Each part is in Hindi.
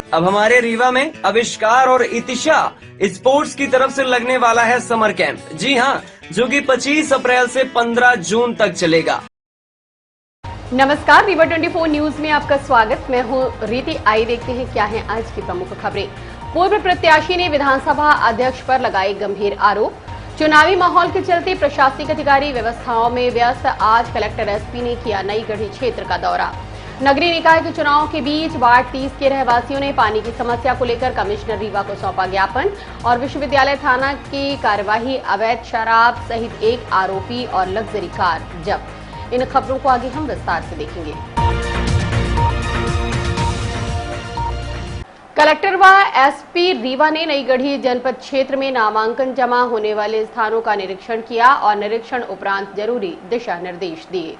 अब हमारे रीवा में आविष्कार और इतिशा स्पोर्ट्स की तरफ से लगने वाला है समर कैंप। जी हाँ, जो कि 25 अप्रैल से 15 जून तक चलेगा। नमस्कार, रीवा 24 न्यूज में आपका स्वागत। मैं हूं रीति। आइए देखते हैं क्या हैं आज की प्रमुख खबरें। पूर्व प्रत्याशी ने विधानसभा अध्यक्ष पर लगाए गंभीर आरोप। चुनावी माहौल के चलते प्रशासनिक अधिकारी व्यवस्थाओं में व्यस्त। आज कलेक्टर एसपी ने किया नई गढ़ी क्षेत्र का दौरा। नगरीय निकाय के चुनाव के बीच वार्ड 30 के रहवासियों ने पानी की समस्या को लेकर कमिश्नर रीवा को सौंपा ज्ञापन। और विश्वविद्यालय थाना की कार्यवाही, अवैध शराब सहित एक आरोपी और लग्जरी कार जब्त। इन खबरों को आगे हम विस्तार से देखेंगे। कलेक्टर व एसपी रीवा ने नई गढ़ी जनपद क्षेत्र में नामांकन जमा होने वाले स्थानों का निरीक्षण किया और निरीक्षण उपरांत जरूरी दिशा निर्देश दिए।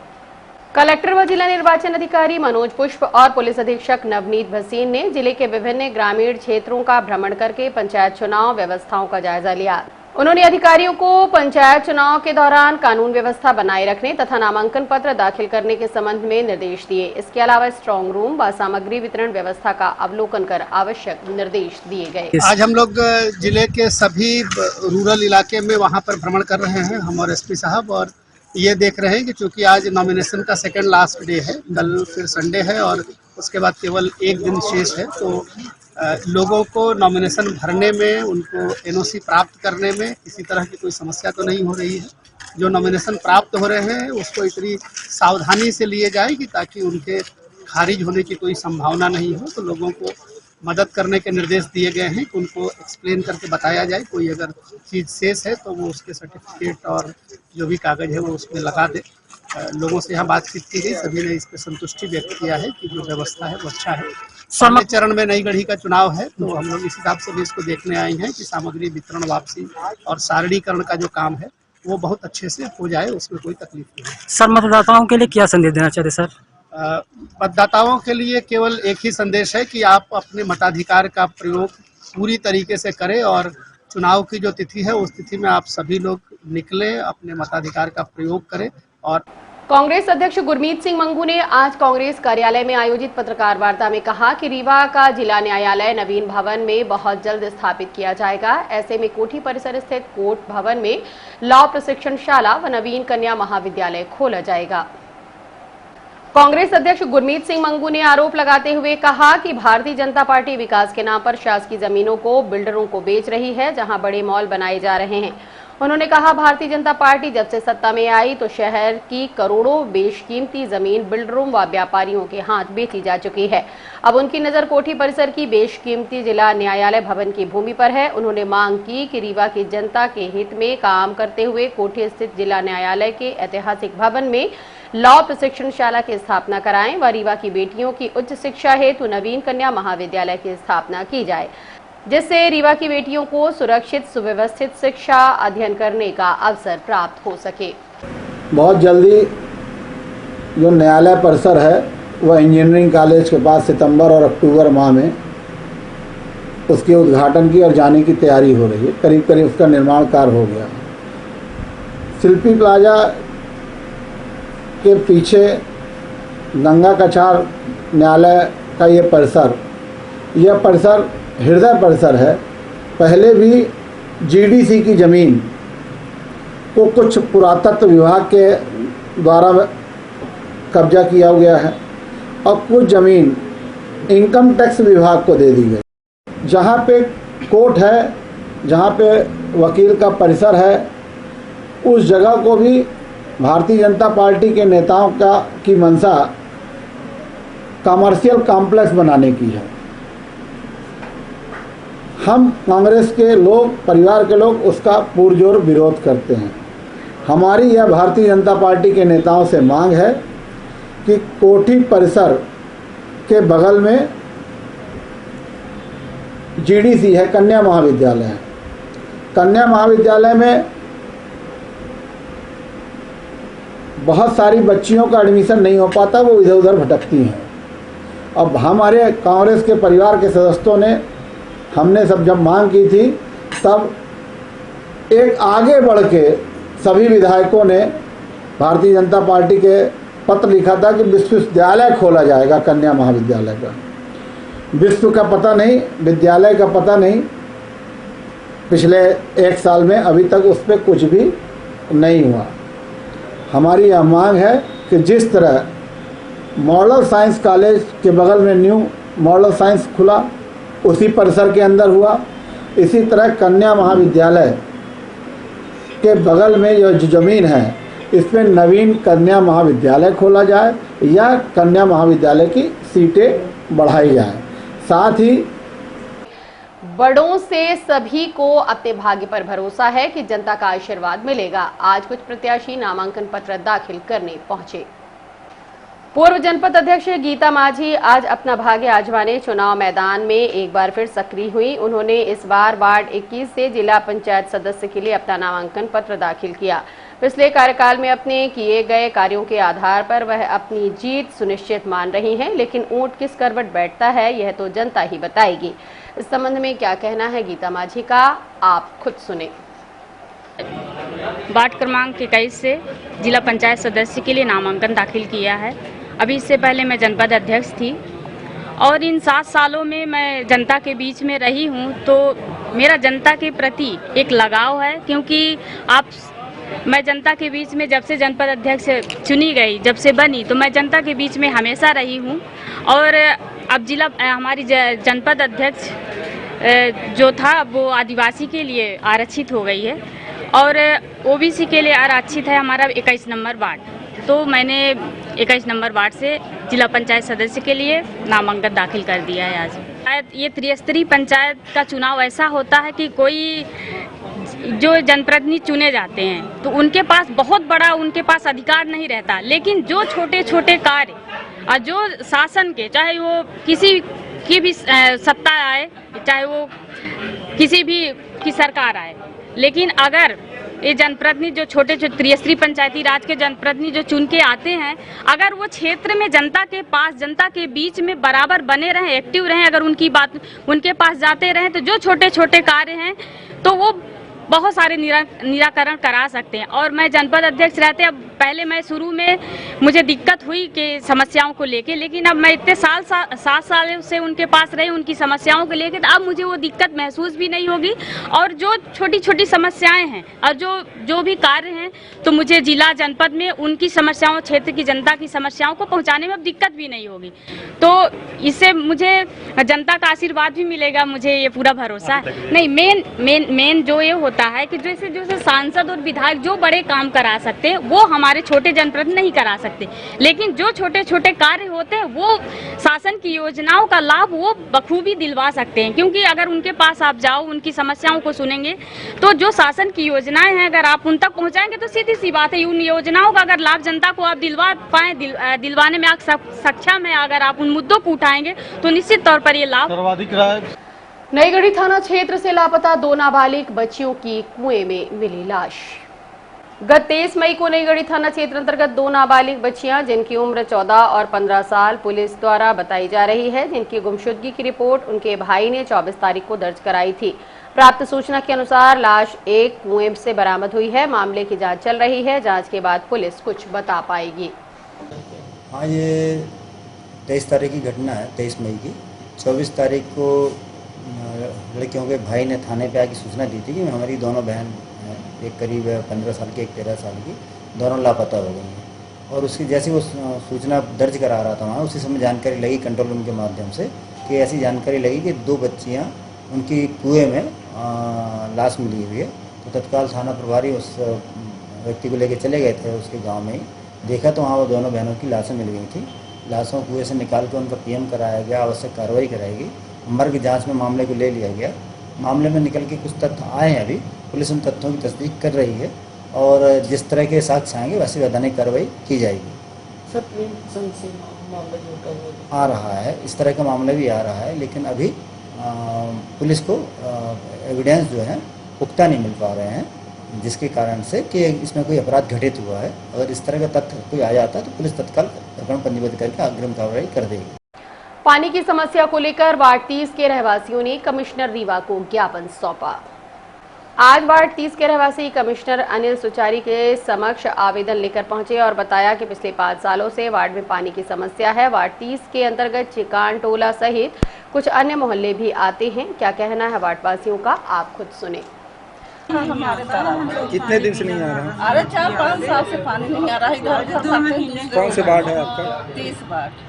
कलेक्टर व जिला निर्वाचन अधिकारी मनोज पुष्प और पुलिस अधीक्षक नवनीत भसीन ने जिले के विभिन्न ग्रामीण क्षेत्रों का भ्रमण करके पंचायत चुनाव व्यवस्थाओं का जायजा लिया। उन्होंने अधिकारियों को पंचायत चुनाव के दौरान कानून व्यवस्था बनाए रखने तथा नामांकन पत्र दाखिल करने के संबंध में निर्देश दिए। इसके अलावा स्ट्रांग रूम व सामग्री वितरण व्यवस्था का अवलोकन कर आवश्यक निर्देश दिए गए। आज हम लोग जिले के सभी रूरल इलाके में वहां पर भ्रमण कर रहे हैं, हम और एसपी साहब, और ये देख रहे हैं कि चूंकि आज नॉमिनेशन का सेकेंड लास्ट डे है, कल फिर संडे है और उसके बाद केवल एक दिन शेष है, तो लोगों को नॉमिनेशन भरने में, उनको एनओसी प्राप्त करने में किसी तरह की कोई समस्या तो नहीं हो रही है। जो नॉमिनेशन प्राप्त हो रहे हैं उसको इतनी सावधानी से लिए जाए कि ताकि उनके खारिज होने की कोई संभावना नहीं हो। तो लोगों को मदद करने के निर्देश दिए गए हैं कि उनको एक्सप्लेन करके बताया जाए। कोई अगर चीज़ शेष है तो वो उसके सर्टिफिकेट और जो भी कागज़ है वो उसमें लगा दे। लोगों से यहाँ बातचीत की गई, सभी ने इस पर संतुष्टि व्यक्त किया है कि जो व्यवस्था है वो अच्छा है। पहले चरण में नई गढ़ी का चुनाव है, तो हम लोग इस हिसाब से भी इसको देखने आए हैं कि सामग्री वितरण, वापसी और सारणीकरण का जो काम है वो बहुत अच्छे से हो जाए, उसमें कोई तकलीफ नहीं है। सर, मतदाताओं के लिए क्या संदेश देना चाहते सर? मतदाताओं के लिए केवल एक ही संदेश है कि आप अपने मताधिकार का प्रयोग पूरी तरीके से करें और चुनाव की जो तिथि है उस तिथि में आप सभी लोग निकलें, अपने मताधिकार का प्रयोग करें। और कांग्रेस अध्यक्ष गुरमीत सिंह मंगू ने आज कांग्रेस कार्यालय में आयोजित पत्रकार वार्ता में कहा कि रीवा का जिला न्यायालय नवीन भवन में बहुत जल्द स्थापित किया जाएगा। ऐसे में कोठी परिसर स्थित कोर्ट भवन में लॉ प्रशिक्षणशाला व नवीन कन्या महाविद्यालय खोला जाएगा। कांग्रेस अध्यक्ष गुरमीत सिंह मंगू ने आरोप लगाते हुए कहा कि भारतीय जनता पार्टी विकास के नाम पर शासकीय जमीनों को बिल्डरों को बेच रही है, जहां बड़े मॉल बनाए जा रहे हैं। उन्होंने कहा, भारतीय जनता पार्टी जब से सत्ता में आई तो शहर की करोड़ों बेशकीमती जमीन बिल्डरों व व्यापारियों के हाथ बेची जा चुकी है। अब उनकी नजर कोठी परिसर की बेशकीमती जिला न्यायालय भवन की भूमि पर है। उन्होंने मांग की कि रीवा की जनता के हित में काम करते हुए कोठी स्थित जिला न्यायालय के ऐतिहासिक भवन में लॉ प्रशिक्षणशाला की स्थापना कराएं व रीवा की बेटियों की उच्च शिक्षा हेतु नवीन कन्या महाविद्यालय की स्थापना की जाए, जिससे रीवा की बेटियों को सुरक्षित सुव्यवस्थित शिक्षा अध्ययन करने का अवसर प्राप्त हो सके। बहुत जल्दी जो न्यायालय परिसर है वह इंजीनियरिंग कॉलेज के पास सितंबर और अक्टूबर माह में उसके उद्घाटन की और जाने की तैयारी हो रही है। करीब करीब उसका निर्माण कार्य हो गया। शिल्पी प्लाजा के पीछे गंगा कछार न्यायालय का ये परिसर, यह परिसर हृदय परिसर है। पहले भी जीडीसी की ज़मीन को कुछ पुरातत्व विभाग के द्वारा कब्जा किया गया है और कुछ ज़मीन इनकम टैक्स विभाग को दे दी गई। जहाँ पे कोर्ट है, जहाँ पे वकील का परिसर है, उस जगह को भी भारतीय जनता पार्टी के नेताओं की मंशा कमर्शियल कॉम्प्लेक्स बनाने की है। हम कांग्रेस के लोग, परिवार के लोग उसका पुरजोर विरोध करते हैं। हमारी यह भारतीय जनता पार्टी के नेताओं से मांग है कि कोठी परिसर के बगल में जीडीसी है, कन्या महाविद्यालय है। कन्या महाविद्यालय में बहुत सारी बच्चियों का एडमिशन नहीं हो पाता, वो इधर उधर भटकती हैं। अब हमारे कांग्रेस के परिवार के सदस्यों ने, हमने सब जब मांग की थी तब एक आगे बढ़ के सभी विधायकों ने भारतीय जनता पार्टी के पत्र लिखा था कि विश्वविद्यालय खोला जाएगा कन्या महाविद्यालय का। विश्व का पता नहीं, विद्यालय का पता नहीं, पिछले 1 साल में अभी तक उस पर कुछ भी नहीं हुआ। हमारी यह मांग है कि जिस तरह मॉडल साइंस कॉलेज के बगल में न्यू मॉडल साइंस खुला, उसी परिसर के अंदर हुआ, इसी तरह कन्या महाविद्यालय के बगल में जो ज़मीन है इस पर नवीन कन्या महाविद्यालय खोला जाए या कन्या महाविद्यालय की सीटें बढ़ाई जाए। साथ ही बड़ों से सभी को अपने भाग्य पर भरोसा है कि जनता का आशीर्वाद मिलेगा। आज कुछ प्रत्याशी नामांकन पत्र दाखिल करने पहुंचे। पूर्व जनपद अध्यक्ष गीता माझी आज अपना भाग्य आजमाने चुनाव मैदान में एक बार फिर सक्रिय हुई। उन्होंने इस बार वार्ड 21 से जिला पंचायत सदस्य के लिए अपना नामांकन पत्र दाखिल किया। पिछले कार्यकाल में अपने किए गए कार्यों के आधार पर वह अपनी जीत सुनिश्चित मान रही हैं, लेकिन ऊंट किस करवट बैठता है यह तो जनता ही बताएगी। इस संबंध में क्या कहना है गीता माझी का, आप खुद सुने। वार्ड क्रमांक 21 से जिला पंचायत सदस्य के लिए नामांकन दाखिल किया है। अभी इससे पहले मैं जनपद अध्यक्ष थी और इन 7 सालों में मैं जनता के बीच में रही हूँ, तो मेरा जनता के प्रति एक लगाव है, क्योंकि मैं जनता के बीच में जब से जनपद अध्यक्ष चुनी गई, जब से बनी, तो मैं जनता के बीच में हमेशा रही हूँ। और अब हमारी जनपद अध्यक्ष जो था वो आदिवासी के लिए आरक्षित हो गई है और ओबीसी के लिए आरक्षित है हमारा 21 नंबर वार्ड। तो मैंने 21 नंबर वार्ड से जिला पंचायत सदस्य के लिए नामांकन दाखिल कर दिया है। आज ये त्रिस्तरीय पंचायत का चुनाव ऐसा होता है कि कोई जो जनप्रतिनिधि चुने जाते हैं तो उनके पास बहुत बड़ा उनके पास अधिकार नहीं रहता, लेकिन जो छोटे छोटे कार्य और जो शासन के, चाहे वो किसी की भी सत्ता आए, चाहे वो किसी भी की सरकार आए, लेकिन अगर ये जनप्रतिनिधि जो छोटे छोटे त्रिस्तरीय पंचायती राज के जनप्रतिनिधि जो चुन के आते हैं, अगर वो क्षेत्र में जनता के पास, जनता के बीच में बराबर बने रहें, एक्टिव रहें, अगर उनकी बात उनके पास जाते रहें, तो जो छोटे छोटे कार्य हैं तो वो बहुत सारे निराकरण करा सकते हैं। और मैं जनपद अध्यक्ष रहते, अब पहले मैं शुरू में मुझे दिक्कत हुई कि समस्याओं को लेके, लेकिन अब मैं इतने 7 साल से उनके पास रही उनकी समस्याओं को लेके, तो अब मुझे वो दिक्कत महसूस भी नहीं होगी। और जो छोटी छोटी समस्याएं हैं और जो भी कार्य हैं, तो मुझे जिला जनपद में उनकी समस्याओं, क्षेत्र की जनता की समस्याओं को पहुँचाने में अब दिक्कत भी नहीं होगी। तो इससे मुझे जनता का आशीर्वाद भी मिलेगा, मुझे ये पूरा भरोसा है। नहीं, मेन जो ये होता है कि जैसे सांसद और विधायक जो बड़े काम करा सकते हैं वो हमारे छोटे जनप्रतिनिधि नहीं करा सकते, लेकिन जो छोटे छोटे कार्य होते हैं वो शासन की योजनाओं का लाभ वो बखूबी दिलवा सकते हैं। क्योंकि अगर उनके पास आप जाओ, उनकी समस्याओं को सुनेंगे, तो जो शासन की योजनाएं हैं अगर आप उन तक पहुंचाएंगे तो सीधी सी बात है, उन योजनाओं का अगर लाभ जनता को आप दिलवा पाए, दिलवाने में आप सक्षम है, अगर आप उन मुद्दों को उठाएंगे तो निश्चित तौर पर ये लाभ सर्वाधिक रहा है। नईगढ़ी थाना क्षेत्र से लापता 2 नाबालिग बच्चियों की कुएं में मिली लाश। गत 23 मई को नईगढ़ी थाना क्षेत्र अंतर्गत 2 नाबालिग बच्चियां, जिनकी उम्र 14 और 15 साल पुलिस द्वारा बताई जा रही है, जिनकी गुमशुदगी की रिपोर्ट उनके भाई ने 24 तारीख को दर्ज कराई थी। प्राप्त सूचना के अनुसार लाश एक कुएं से बरामद हुई है। मामले की जांच चल रही है। जांच के बाद पुलिस कुछ बता पाएगी। हाँ, ये 23 तारीख की घटना है, 23 मई की। 24 तारीख को लड़कियों के भाई ने थाने पे आके सूचना दी थी कि हमारी दोनों बहन हैं, एक करीब 15 साल की, एक 13 साल की, दोनों लापता हो गई हैं। और उसकी जैसे वो सूचना दर्ज करा रहा था वहाँ, उसी समय जानकारी लगी कंट्रोल रूम के माध्यम से कि ऐसी जानकारी लगी कि 2 बच्चियाँ उनकी कुएं में लाश मिली हुई है। तो तत्काल थाना प्रभारी उस व्यक्ति को लेकर चले गए थे उसके गाँव में ही। देखा तो वहाँ वो दोनों बहनों की लाशें मिल गई थी। लाशों कुएं से निकाल कर उनका PM कराया गया, आवश्यक कार्रवाई कराई गई। मर्ग जांच में मामले को ले लिया गया। मामले में निकल के कुछ तथ्य आए हैं, अभी पुलिस उन तथ्यों की तस्दीक कर रही है और जिस तरह के साक्ष्य आएंगे वैसी वैधानिक कार्रवाई की जाएगी। आ रहा है, इस तरह का मामला भी आ रहा है, लेकिन अभी पुलिस को एविडेंस जो है पुख्ता नहीं मिल पा रहे हैं, जिसके कारण से कि इसमें कोई अपराध घटित हुआ है। अगर इस तरह का तथ्य कोई आ जाता है तो पुलिस तत्काल प्रकरण पंजीबद्ध करके अग्रिम कार्रवाई कर देगी। पानी की समस्या को लेकर वार्ड 30 के रहवासियों ने कमिश्नर रीवा को ज्ञापन सौंपा। आज वार्ड 30 के रहवासी कमिश्नर अनिल सुचारी के समक्ष आवेदन लेकर पहुंचे और बताया कि पिछले 5 सालों से वार्ड में पानी की समस्या है। वार्ड 30 के अंतर्गत चिकान टोला सहित कुछ अन्य मोहल्ले भी आते हैं। क्या कहना है वार्डवासियों का, आप खुद सुने। कितने दिन से नहीं आ रहा है? अरे 4-5 साल से पानी नहीं आ रहा है। घर घर कौन से वार्ड है आपका? 30 वार्ड।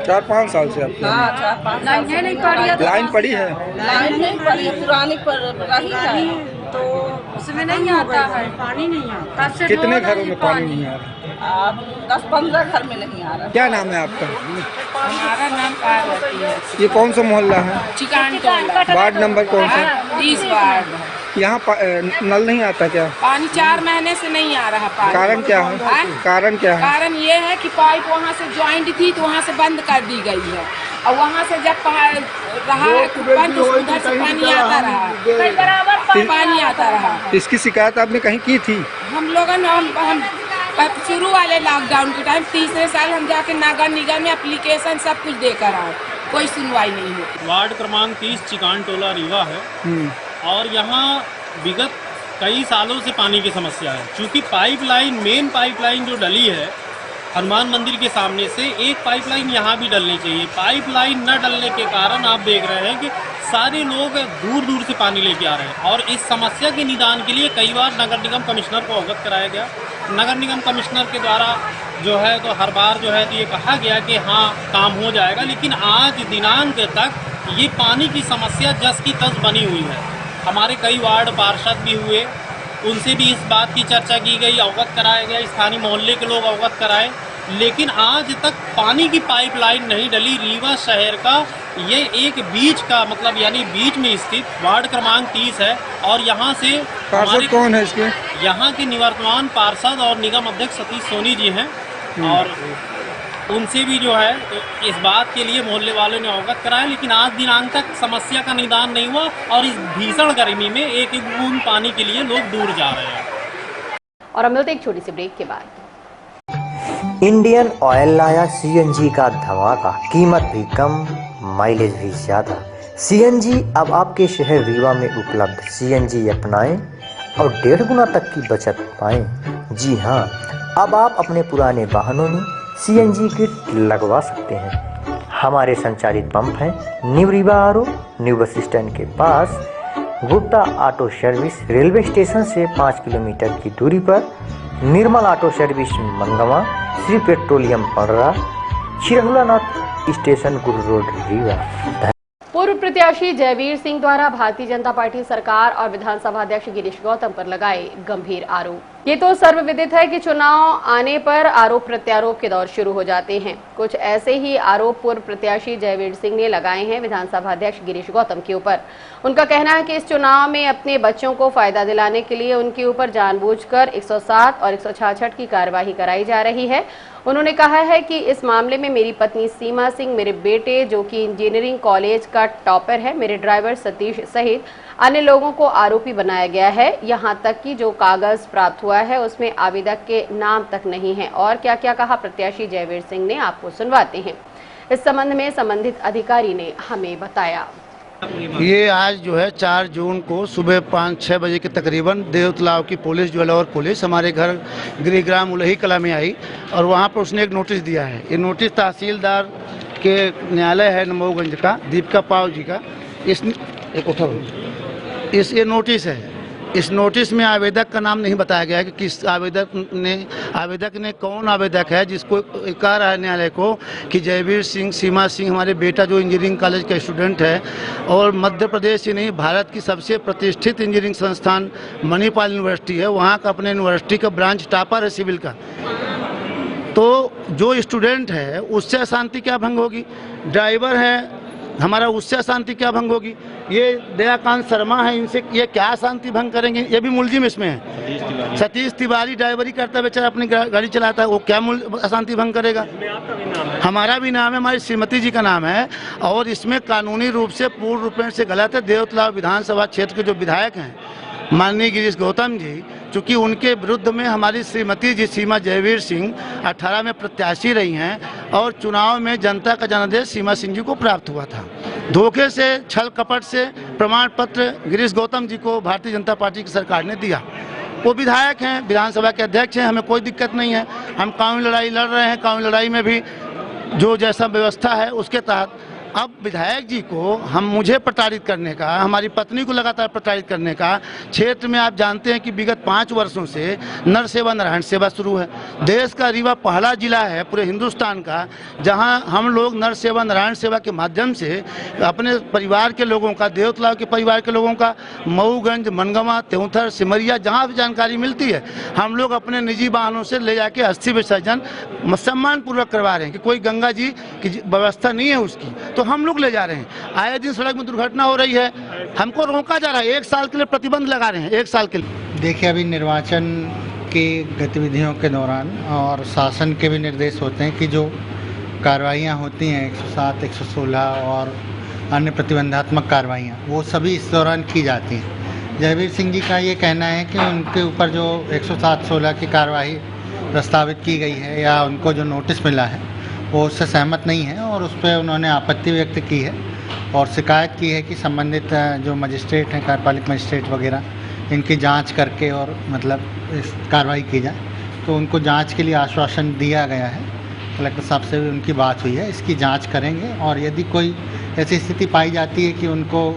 4-5 साल से आपका? हाँ, 4-5 साल से नहीं पड़ी है। लाइन पड़ी है? लाइन नहीं पड़ी है, पुरानी पर रही है तो उसमें नहीं आता है, पानी नहीं आता। कितने घरों में पानी नहीं आ रहा? 10-15 घर में नहीं आ रहा। क्या नाम है आपका? हमारा नाम पार्वती है। ये कौन सा मोहल्ला है? चिकान टोला। वार्ड नंबर कौन सा? 30 वार्ड। यहाँ नल नहीं आता क्या? पानी 4 महीने से नहीं आ रहा। पानी कारण क्या है? कारण क्या है? कारण ये है कि पाइप वहाँ से ज्वाइंट थी तो वहाँ से बंद कर दी गई है और वहाँ से जब रहा बंद उधर से पानी आता रहा, बराबर पानी आता रहा। इसकी शिकायत आपने कहीं की थी? हम लोगों ने हम शुरू वाले लॉकडाउन के टाइम 3रे साल हम जाके नगर निगम में एप्लीकेशन सब कुछ देकर आए, कोई सुनवाई नहीं होती। वार्ड क्रमांक 30 चिकान टोला रीवा है और यहाँ विगत कई सालों से पानी की समस्या है। क्योंकि पाइपलाइन, मेन पाइपलाइन जो डली है हनुमान मंदिर के सामने से, एक पाइपलाइन यहाँ भी डलनी चाहिए। पाइपलाइन न डलने के कारण आप देख रहे हैं कि सारे लोग दूर दूर से पानी लेके आ रहे हैं और इस समस्या के निदान के लिए कई बार नगर निगम कमिश्नर को अवगत कराया गया। नगर निगम कमिश्नर के द्वारा जो है तो हर बार जो है तो ये कहा गया कि हाँ काम हो जाएगा, लेकिन आज दिनांक तक ये पानी की समस्या जस की तस बनी हुई है। हमारे कई वार्ड पार्षद भी हुए, उनसे भी इस बात की चर्चा की गई, अवगत कराया गया, स्थानीय मोहल्ले के लोग अवगत कराए, लेकिन आज तक पानी की पाइपलाइन नहीं डली। रीवा शहर का ये एक बीच का मतलब यानी बीच में स्थित वार्ड क्रमांक 30 है और यहाँ से पार्षद कौन है इसके? यहाँ के निवर्तमान पार्षद और निगम अध्यक्ष सतीश सोनी जी हैं और उनसे भी जो है तो इस बात के लिए मोहल्ले वालों ने अवगत कराया, लेकिन आज दिनांक तक समस्या का निदान नहीं हुआ और इस भीषण गर्मी में एक एक बूंद पानी के लिए लोग दूर जा रहे हैं। और हम मिलते एक छोटी सी ब्रेक के बाद। इंडियन ऑयल लाया सीएनजी का धमाका, कीमत भी कम, माइलेज भी ज्यादा। सीएनजी अब आपके शहर रीवा में उपलब्ध। सीएनजी अपनाएं और 1.5 गुना तक की बचत पाएं। जी हाँ, अब आप अपने पुराने वाहनों में सीएनजी किट लगवा सकते हैं। हमारे संचालित पंप हैं new Rewa RO, new bus stand के पास, Gupta auto service, railway station से 5 किलोमीटर की दूरी पर, Nirmal auto service Mangawan, Shri petroleum Padra, Chirhulanath station Guru road Rewa. पूर्व प्रत्याशी जयवीर सिंह द्वारा भारतीय जनता पार्टी सरकार और विधानसभा अध्यक्ष गिरीश गौतम पर लगाए गंभीर आरोप। ये तो सर्वविदित है कि चुनाव आने पर आरोप प्रत्यारोप के दौर शुरू हो जाते हैं। कुछ ऐसे ही आरोप पूर्व प्रत्याशी जयवीर सिंह ने लगाए हैं विधानसभा अध्यक्ष गिरीश गौतम के ऊपर। उनका कहना है कि इस चुनाव में अपने बच्चों को फायदा दिलाने के लिए उनके ऊपर जानबूझकर 107 और 166 की कार्यवाही कराई जा रही है। उन्होंने कहा है कि इस मामले में मेरी पत्नी सीमा सिंह, मेरे बेटे जो कि इंजीनियरिंग कॉलेज का टॉपर है, मेरे ड्राइवर सतीश सहित अन्य लोगों को आरोपी बनाया गया है। यहां तक कि जो कागज प्राप्त हुआ है उसमें आवेदक के नाम तक नहीं है। और क्या क्या कहा प्रत्याशी जयवीर सिंह ने, आपको सुनवाते हैं। इस संबंध में संबंधित अधिकारी ने हमें बताया। ये आज जो है 4 जून को सुबह 5-6 बजे के तकरीबन देवतलाव की पुलिस, ज्वेलर पुलिस हमारे घर गृहग्राम उलही कला में आई और वहाँ पर उसने एक नोटिस दिया है। ये नोटिस तहसीलदार के न्यायालय है नमोगंज का, दीपिका पाव जी का, ये नोटिस है। इस नोटिस में आवेदक का नाम नहीं बताया गया है कि किस आवेदक ने कौन आवेदक है, जिसको कह रहा है न्यायालय को कि जयवीर सिंह, सीमा सिंह हमारे बेटा जो इंजीनियरिंग कॉलेज का स्टूडेंट है और मध्य प्रदेश ही नहीं भारत की सबसे प्रतिष्ठित इंजीनियरिंग संस्थान मणिपाल यूनिवर्सिटी है, वहाँ का अपने यूनिवर्सिटी का ब्रांच टॉपर है सिविल का। तो जो स्टूडेंट है उससे अशांति क्या भंग होगी? ड्राइवर है हमारा, उससे अशांति क्या भंग होगी? ये दयाकांत शर्मा है, इनसे ये क्या शांति भंग करेंगे? ये भी मुलजिम इसमें है। सतीश तिवारी ड्राइवरी करता है बेचारा, अपनी गाड़ी चलाता है, वो क्या अशांति भंग करेगा? हमारा भी नाम है, हमारी श्रीमती जी का नाम है और इसमें कानूनी रूप से पूर्ण रूप से गलत है। देवतलाव विधानसभा क्षेत्र के जो विधायक हैं माननीय गिरीश गौतम जी, चूँकि उनके विरुद्ध में हमारी श्रीमती जी सीमा जयवीर सिंह 18 में प्रत्याशी रही हैं और चुनाव में जनता का जनादेश सीमा सिंह जी को प्राप्त हुआ था। धोखे से, छल कपट से प्रमाण पत्र गिरीश गौतम जी को भारतीय जनता पार्टी की सरकार ने दिया। वो विधायक हैं, विधानसभा के अध्यक्ष हैं, हमें कोई दिक्कत नहीं है। हम कानूनी लड़ाई लड़ रहे हैं, कानूनी लड़ाई में भी जो जैसा व्यवस्था है उसके तहत अब विधायक जी को मुझे प्रताड़ित करने का, हमारी पत्नी को लगातार प्रताड़ित करने का, क्षेत्र में आप जानते हैं कि विगत 5 वर्षों से नर सेवा नारायण सेवा शुरू है। देश का रीवा पहला जिला है पूरे हिंदुस्तान का जहां हम लोग नर सेवा नारायण सेवा के माध्यम से अपने परिवार के लोगों का, देवतलाव के परिवार के लोगों का, मऊगंज, मनगवा, त्योंथर, सिमरिया जहाँ भी जानकारी मिलती है हम लोग अपने निजी वाहनों से ले जाके अस्थि विसर्जन सम्मान पूर्वक करवा रहे हैं कि कोई गंगा जी की व्यवस्था नहीं है उसकी, तो हम लोग ले जा रहे हैं। आए दिन सड़क में दुर्घटना हो रही है, हमको रोका जा रहा है। 1 साल के लिए प्रतिबंध लगा रहे हैं, 1 साल के लिए। देखिए, अभी निर्वाचन की गतिविधियों के दौरान और शासन के भी निर्देश होते हैं कि जो कार्रवाइयाँ होती हैं 107, 116 और अन्य प्रतिबंधात्मक कार्रवाइयाँ वो सभी इस दौरान की जाती हैं। जयवीर सिंह जी का ये कहना है कि उनके ऊपर जो 107-16 की कार्रवाई प्रस्तावित की गई है या उनको जो नोटिस मिला है वो उससे सहमत नहीं है और उस पर उन्होंने आपत्ति व्यक्त की है और शिकायत की है कि संबंधित जो मजिस्ट्रेट हैं, कार्यपालिक मजिस्ट्रेट वगैरह, इनकी जांच करके और मतलब इस कार्रवाई की जाए। तो उनको जांच के लिए आश्वासन दिया गया है। कलेक्टर साहब से भी उनकी बात हुई है, इसकी जांच करेंगे और यदि कोई ऐसी स्थिति पाई जाती है कि उनको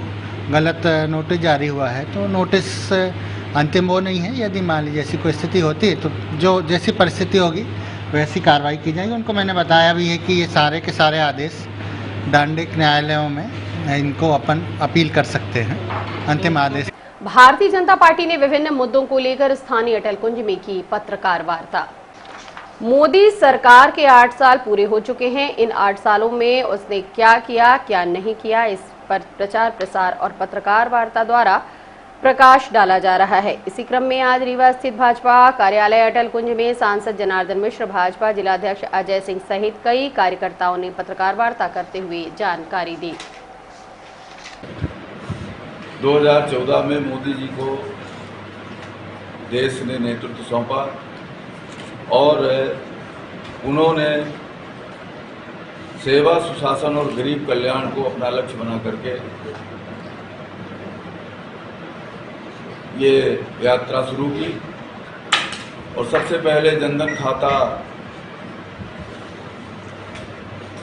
गलत नोटिस जारी हुआ है तो नोटिस अंतिम वो नहीं है। यदि मान लीजिए ऐसी कोई स्थिति होती है तो जो जैसी परिस्थिति होगी वैसी कार्रवाई की जाएगी। उनको मैंने बताया भी है कि ये सारे के सारे आदेश दंडिक न्यायालयों में इनको अपन अपील कर सकते हैं, अंतिम आदेश। भारतीय जनता पार्टी ने विभिन्न मुद्दों को लेकर स्थानीय अटल कुंज में की पत्रकार वार्ता। मोदी सरकार के 8 साल पूरे हो चुके हैं। इन 8 सालों में उसने क्या किया, क्या नहीं किया, इस पर प्रचार प्रसार और पत्रकार वार्ता द्वारा प्रकाश डाला जा रहा है। इसी क्रम में आज रीवा स्थित भाजपा कार्यालय अटल कुंज में सांसद जनार्दन मिश्र, भाजपा जिलाध्यक्ष अजय सिंह सहित कई कार्यकर्ताओं ने पत्रकार वार्ता करते हुए जानकारी दी। 2014 में मोदी जी को देश ने नेतृत्व सौंपा और उन्होंने सेवा, सुशासन और गरीब कल्याण को अपना लक्ष्य बना करके ये यात्रा शुरू की और सबसे पहले जनधन खाता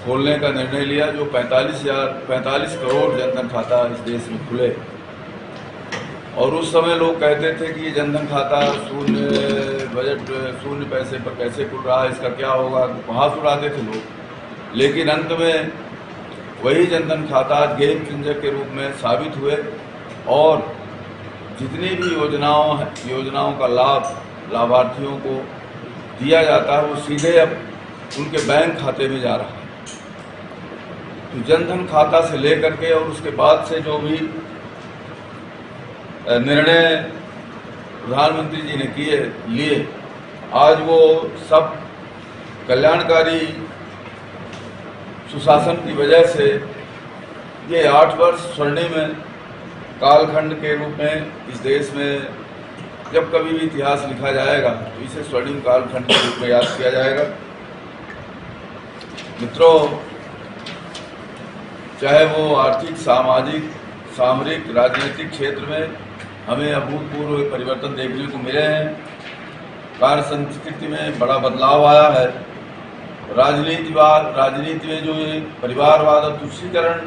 खोलने का निर्णय लिया, जो 45 करोड़ जनधन खाता इस देश में खुले। और उस समय लोग कहते थे कि ये जनधन खाता शून्य बजट, शून्य पैसे पर कैसे खुल रहा है, इसका क्या होगा, वहाँ उड़ाते थे लोग। लेकिन अंत में वही जनधन खाता गेम चेंजर के रूप में साबित हुए और जितनी भी योजनाओं का लाभ लाभार्थियों को दिया जाता है वो सीधे अब उनके बैंक खाते में जा रहा है। तो जनधन खाता से लेकर के और उसके बाद से जो भी निर्णय प्रधानमंत्री जी ने लिए, आज वो सब कल्याणकारी सुशासन की वजह से ये 8 वर्ष स्वर्णिम कालखंड के रूप में इस देश में जब कभी भी इतिहास लिखा जाएगा तो इसे स्वर्णिम कालखंड के रूप में याद किया जाएगा। मित्रों, चाहे वो आर्थिक, सामाजिक, सामरिक, राजनीतिक क्षेत्र में हमें अभूतपूर्व परिवर्तन देखने को मिले हैं। कार्य संस्कृति में बड़ा बदलाव आया है। राजनीति में जो ये परिवारवाद और तुष्टीकरण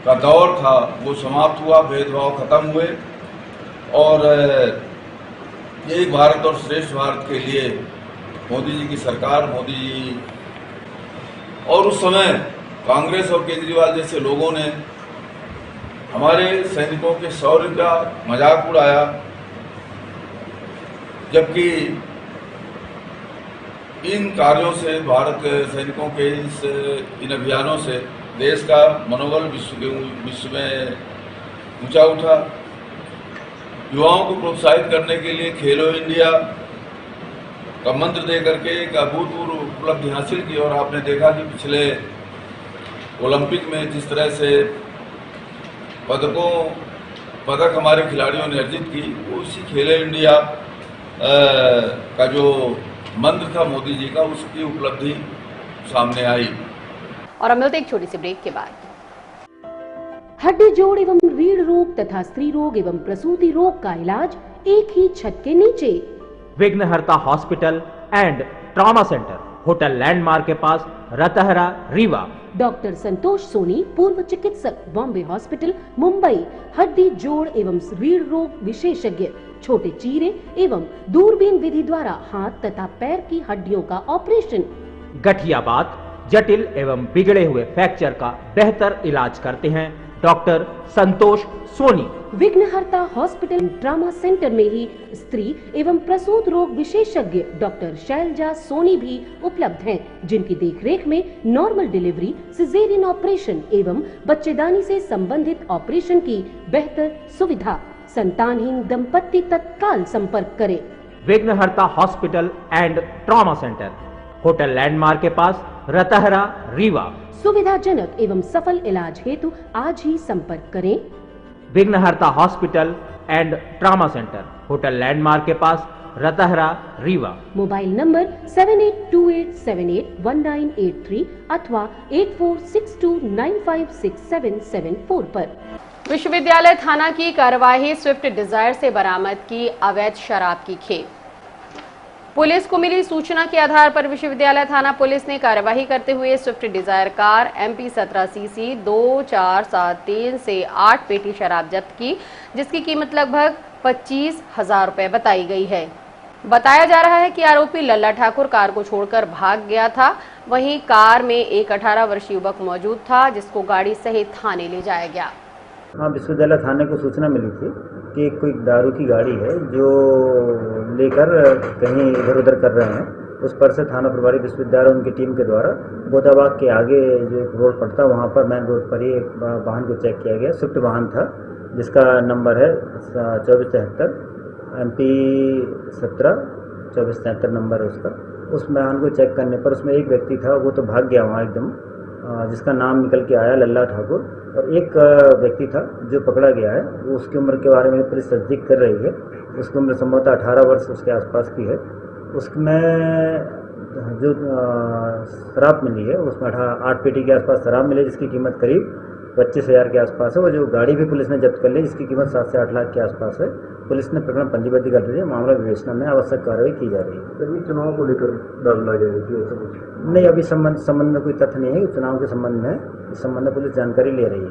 का दौर था वो समाप्त हुआ, भेदभाव खत्म हुए और एक भारत और श्रेष्ठ भारत के लिए मोदी जी की सरकार, मोदी जी और उस समय कांग्रेस और केजरीवाल जैसे लोगों ने हमारे सैनिकों के शौर्य का मजाक उड़ाया, जबकि इन कार्यों से, भारत सैनिकों के इन अभियानों से देश का मनोबल विश्व में ऊंचा उठा। युवाओं को प्रोत्साहित करने के लिए खेलो इंडिया का मंत्र दे करके एक अभूतपूर्व उपलब्धि हासिल की और आपने देखा कि पिछले ओलंपिक में जिस तरह से पदक हमारे खिलाड़ियों ने अर्जित की, वो इसी खेलो इंडिया का जो मंत्र था मोदी जी का, उसकी उपलब्धि सामने आई। और अब मिलते एक छोटी सी ब्रेक के बाद। हड्डी जोड़ एवं रीढ़ रोग तथा स्त्री रोग एवं प्रसूति रोग का इलाज एक ही छत के नीचे। विघ्नहर्ता hospital and trauma centre, hotel landmark के पास, रतहरा, रीवा। डॉक्टर संतोष सोनी, पूर्व चिकित्सक, बॉम्बे हॉस्पिटल, मुंबई। हड्डी जोड़ एवं रीढ़ रोग विशेषज्ञ, छोटे चीरे एवं दूरबीन विधि द्वारा हाथ तथा पैर की हड्डियों का ऑपरेशन। गठियाबात, जटिल एवं बिगड़े हुए फ्रैक्चर का बेहतर इलाज करते हैं डॉक्टर संतोष सोनी। विघ्नहर्ता हॉस्पिटल ट्रॉमा सेंटर में ही स्त्री एवं प्रसूत रोग विशेषज्ञ डॉक्टर शैलजा सोनी भी उपलब्ध हैं, जिनकी देखरेख में नॉर्मल डिलीवरी, सिजेरियन ऑपरेशन एवं बच्चेदानी से संबंधित ऑपरेशन की बेहतर सुविधा। संतानहीन दंपत्ति तत्काल संपर्क करें। विघ्नहर्ता hospital and trauma centre, hotel landmark के पास, रतहरा, रीवा। सुविधाजनक एवं सफल इलाज हेतु आज ही संपर्क करें। विघ्नहर्ता hospital and trauma centre, hotel landmark के पास, रतहरा, रीवा। मोबाइल नंबर 7828781983 अथवा 8462956774 पर। विश्वविद्यालय थाना की कार्यवाही, स्विफ्ट डिजायर से बरामद की अवैध शराब की खेप। पुलिस को मिली सूचना के आधार पर विश्वविद्यालय थाना पुलिस ने कार्यवाही करते हुए Swift Dzire car MP 17CC 2473 से 8 पेटी शराब जब्त की, जिसकी कीमत लगभग 25,000 रुपए बताई गई है। बताया जा रहा है कि आरोपी लल्ला ठाकुर कार को छोड़कर भाग गया था। वहीं कार में एक 18 वर्षीय युवक मौजूद था, जिसको गाड़ी सहित थाने ले जाया गया। हाँ, विश्वविद्यालय थाने को सूचना मिली थी कि कोई दारू की गाड़ी है जो लेकर कहीं इधर उधर कर रहे हैं। उस पर से थाना प्रभारी विश्वविद्यालय उनकी टीम के द्वारा बोदाबाग के आगे जो एक रोड पड़ता है वहाँ पर मेन रोड पर ही एक वाहन को चेक किया गया। स्विफ्ट वाहन था जिसका नंबर है 2473 MP 17 नंबर है उसका। उस वाहन को चेक करने पर उसमें एक व्यक्ति था, वो तो भाग गया वहाँ एकदम, जिसका नाम निकल के आया लल्ला ठाकुर। और एक व्यक्ति था जो पकड़ा गया है, वो उसकी उम्र के बारे में पुलिस तस्दीक कर रही है। उसकी उम्र संभवतः 18 वर्ष उसके आसपास की है। उसमें जो शराब मिली है उसमें 8 पेटी के आसपास शराब मिली, जिसकी कीमत करीब 25,000 के आसपास है। और जो गाड़ी भी पुलिस ने जब्त कर ली, जिसकी कीमत 7 से 8 लाख के आसपास है। पुलिस ने प्रकरण पंजीबद्ध कर लिया, मामला विवेचना में आवश्यक कार्रवाई की जा रही है। चुनाव को लेकर डालना जाएगा नहीं, अभी संबंध में कोई तथ्य नहीं है, चुनाव के संबंध में इस संबंध में पुलिस जानकारी ले रही है।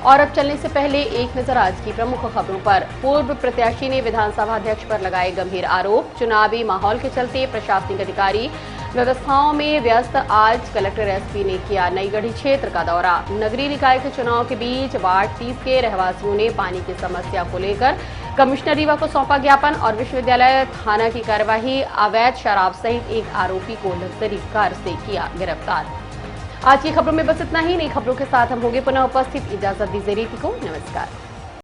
और अब चलने से पहले एक नजर आज की प्रमुख खबरों पर। पूर्व प्रत्याशी ने विधानसभा अध्यक्ष पर लगाए गंभीर आरोप। चुनावी माहौल के चलते प्रशासनिक अधिकारी व्यवस्थाओं में व्यस्त। आज कलेक्टर SP ने किया नई गढ़ी क्षेत्र का दौरा। नगरीय निकाय के चुनाव के बीच वार्ड 30 के रहवासियों ने पानी की समस्या को लेकर कमिश्नर रीवा को सौंपा ज्ञापन। और विश्वविद्यालय थाना की कार्यवाही, अवैध शराब सहित एक आरोपी को लग्जरी कार से किया गिरफ्तार। आज की खबरों में बस इतना ही। नई खबरों के साथ हम होंगे पुनः उपस्थित। इजाजत दीजिए रीति को, नमस्कार।